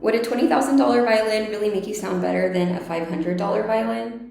Would a $20,000 violin really make you sound better than a $500 violin?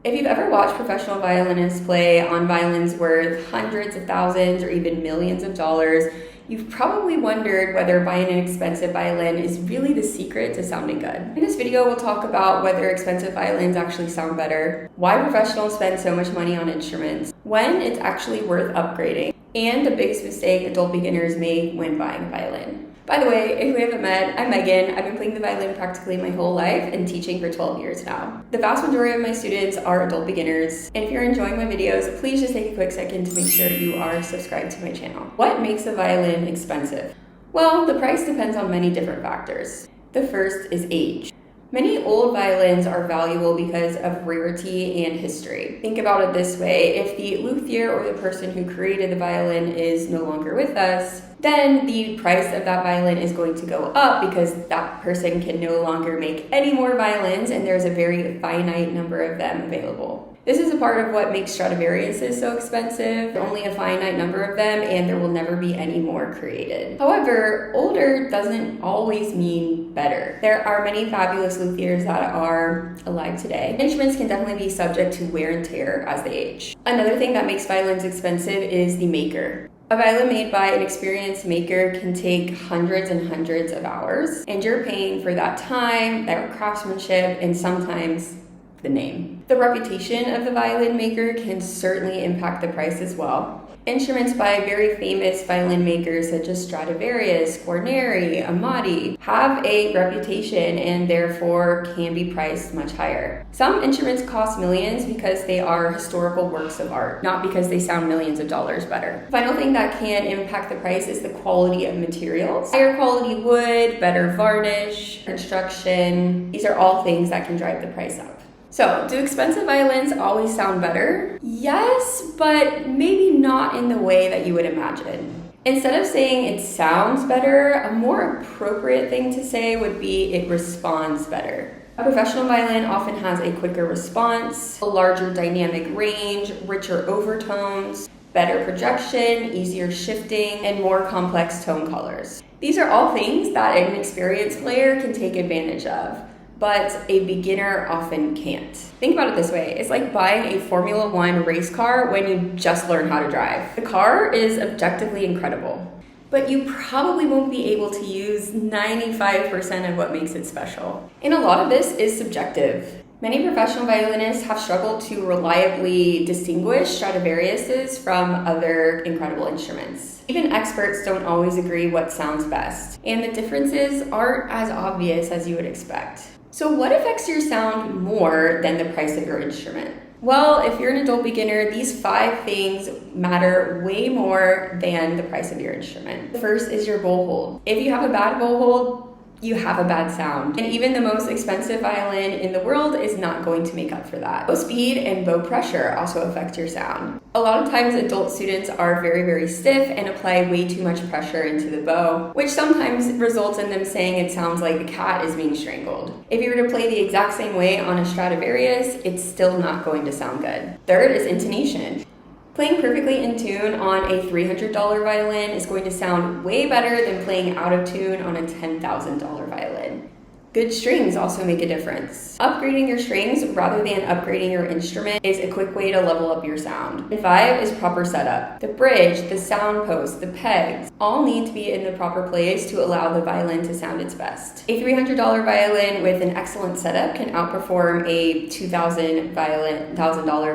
If you've ever watched professional violinists play on violins worth hundreds of thousands or even millions of dollars, you've probably wondered whether buying an expensive violin is really the secret to sounding good. In this video, we'll talk about whether expensive violins actually sound better, why professionals spend so much money on instruments, when it's actually worth upgrading, and the biggest mistake adult beginners make when buying a violin. By the way, if we haven't met, I'm Megan. I've been playing the violin practically my whole life and teaching for 12 years now. The vast majority of my students are adult beginners, and if you're enjoying my videos, please just take a quick second to make sure you are subscribed to my channel. What makes a violin expensive? Well, the price depends on many different factors. The first is age. Many old violins are valuable because of rarity and history. Think about it this way: if the luthier or the person who created the violin is no longer with us, then the price of that violin is going to go up because that person can no longer make any more violins and there's a very finite number of them available. This is a part of what makes Stradivariuses so expensive. Only a finite number of them, and there will never be any more created. However, older doesn't always mean better. There are many fabulous luthiers that are alive today. Instruments can definitely be subject to wear and tear as they age. Another thing that makes violins expensive is the maker. A violin made by an experienced maker can take hundreds and hundreds of hours, and you're paying for that time, that craftsmanship, and sometimes the name. The reputation of the violin maker can certainly impact the price as well. Instruments by very famous violin makers such as Stradivarius, Guarneri, Amati have a reputation and therefore can be priced much higher. Some instruments cost millions because they are historical works of art, not because they sound millions of dollars better. The final thing that can impact the price is the quality of materials. Higher quality wood, better varnish, construction, these are all things that can drive the price up. So, do expensive violins always sound better? Yes, but maybe not in the way that you would imagine. Instead of saying it sounds better, a more appropriate thing to say would be it responds better. A professional violin often has a quicker response, a larger dynamic range, richer overtones, better projection, easier shifting, and more complex tone colors. These are all things that an experienced player can take advantage of, but a beginner often can't. Think about it this way: it's like buying a Formula One race car when you just learn how to drive. The car is objectively incredible, but you probably won't be able to use 95% of what makes it special. And a lot of this is subjective. Many professional violinists have struggled to reliably distinguish Stradivariuses from other incredible instruments. Even experts don't always agree what sounds best, and the differences aren't as obvious as you would expect. So what affects your sound more than the price of your instrument? Well, if you're an adult beginner, these 5 things matter way more than the price of your instrument. The first is your bow hold. If you have a bad bow hold, you have a bad sound. And even the most expensive violin in the world is not going to make up for that. Bow speed and bow pressure also affect your sound. A lot of times adult students are very, very stiff and apply way too much pressure into the bow, which sometimes results in them saying it sounds like a cat is being strangled. If you were to play the exact same way on a Stradivarius, it's still not going to sound good. Third is intonation. Playing perfectly in tune on a $300 violin is going to sound way better than playing out of tune on a $10,000 violin. Good strings also make a difference. Upgrading your strings rather than upgrading your instrument is a quick way to level up your sound. And 5 is proper setup. The bridge, the sound post, the pegs all need to be in the proper place to allow the violin to sound its best. A $300 violin with an excellent setup can outperform a $2,000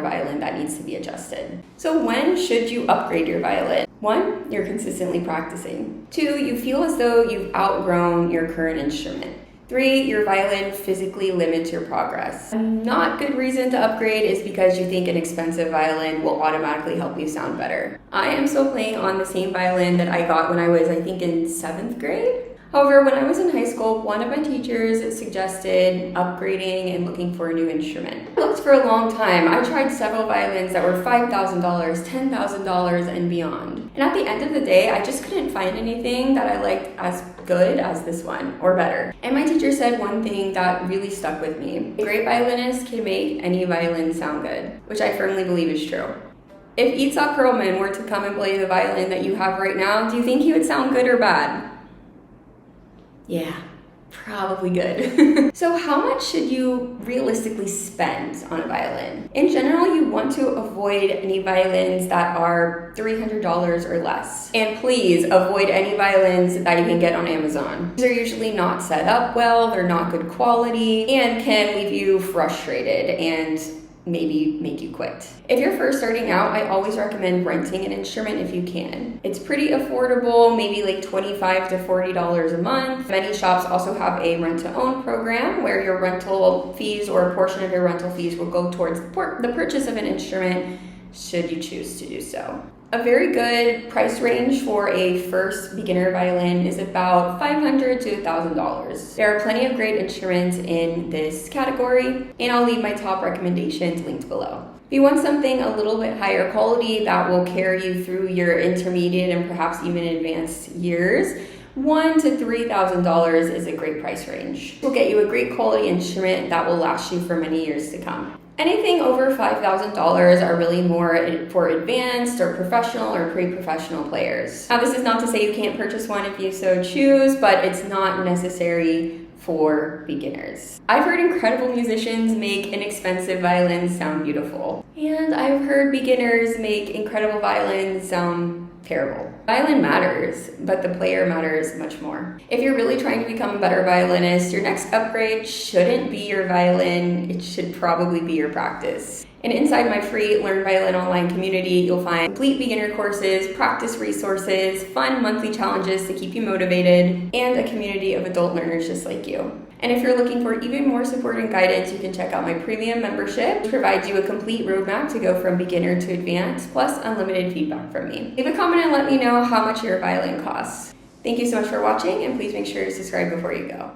violin that needs to be adjusted. So when should you upgrade your violin? 1, you're consistently practicing. 2, you feel as though you've outgrown your current instrument. 3, your violin physically limits your progress. A not good reason to upgrade is because you think an expensive violin will automatically help you sound better. I am still playing on the same violin that I got when I was, I think, in 7th grade. However, when I was in high school, one of my teachers suggested upgrading and looking for a new instrument. I looked for a long time. I tried several violins that were $5,000, $10,000, and beyond. And at the end of the day, I just couldn't find anything that I liked as good as this one, or better. And my teacher said one thing that really stuck with me: a great violinist can make any violin sound good, which I firmly believe is true. If Itzhak Perlman were to come and play the violin that you have right now, do you think he would sound good or bad? Yeah, probably good. So how much should you realistically spend on a violin? In general, you want to avoid any violins that are $300 or less. And please avoid any violins that you can get on Amazon. These are usually not set up well, they're not good quality, and can leave you frustrated and maybe make you quit. If you're first starting out, I always recommend renting an instrument if you can. It's pretty affordable, maybe like $25 to $40 a month. Many shops also have a rent-to-own program where your rental fees or a portion of your rental fees will go towards the purchase of an instrument should you choose to do so. A very good price range for a first beginner violin is about $500 to $1,000. There are plenty of great instruments in this category, and I'll leave my top recommendations linked below. If you want something a little bit higher quality that will carry you through your intermediate and perhaps even advanced years, $1,000 to $3,000 is a great price range. It will get you a great quality instrument that will last you for many years to come. Anything over $5,000 are really more for advanced or professional or pre-professional players. Now, this is not to say you can't purchase one if you so choose, but it's not necessary for beginners. I've heard incredible musicians make inexpensive violins sound beautiful, and I've heard beginners make incredible violins sound terrible. Violin matters, but the player matters much more. If you're really trying to become a better violinist, your next upgrade shouldn't be your violin, it should probably be your practice. And inside my free Learn Violin Online community, you'll find complete beginner courses, practice resources, fun monthly challenges to keep you motivated, and a community of adult learners just like you. And if you're looking for even more support and guidance, you can check out my premium membership, which provides you a complete roadmap to go from beginner to advanced, plus unlimited feedback from me. Leave a comment and let me know how much your violin costs. Thank you so much for watching, and please make sure to subscribe before you go.